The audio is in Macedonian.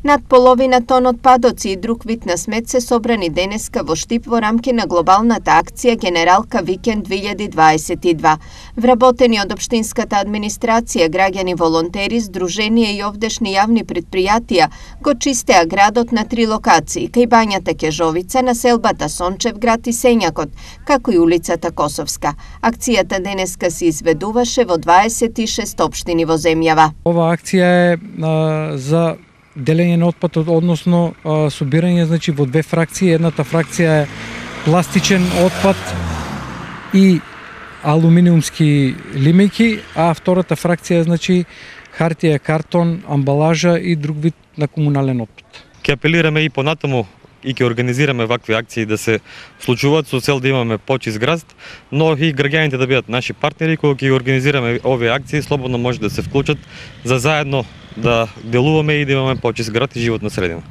Над половина тон отпадоци и друг вид на смет се собрани денеска во Штип во рамки на глобалната акција Генералка Викенд 2022. Вработени од општинската администрација, граѓани, волонтери, здруженија и овдешни јавни предпријатија го чистеа градот на 3 локации: кај бањата Кежовица, населбата Сончевград и Сењакот, како и улицата Косовска. Акцијата денеска се изведуваше во 26 општини во земјава. Ова акција е за делење на отпадот, односно собирање во две фракции. Едната фракција е пластичен отпад и алуминиумски лимејки, а втората фракција е хартија, картон, амбалажа и друг вид на комунален отпад. Ќе апелираме и понатаму и ќе организираме вакви акции да се случуваат со цел да имаме почист град, но и граѓаните да бидат наши партнери. Кога ќе организираме овие акции, слободно може да се вклучат за заедно да делуваме и да имаме почист град и животна средина.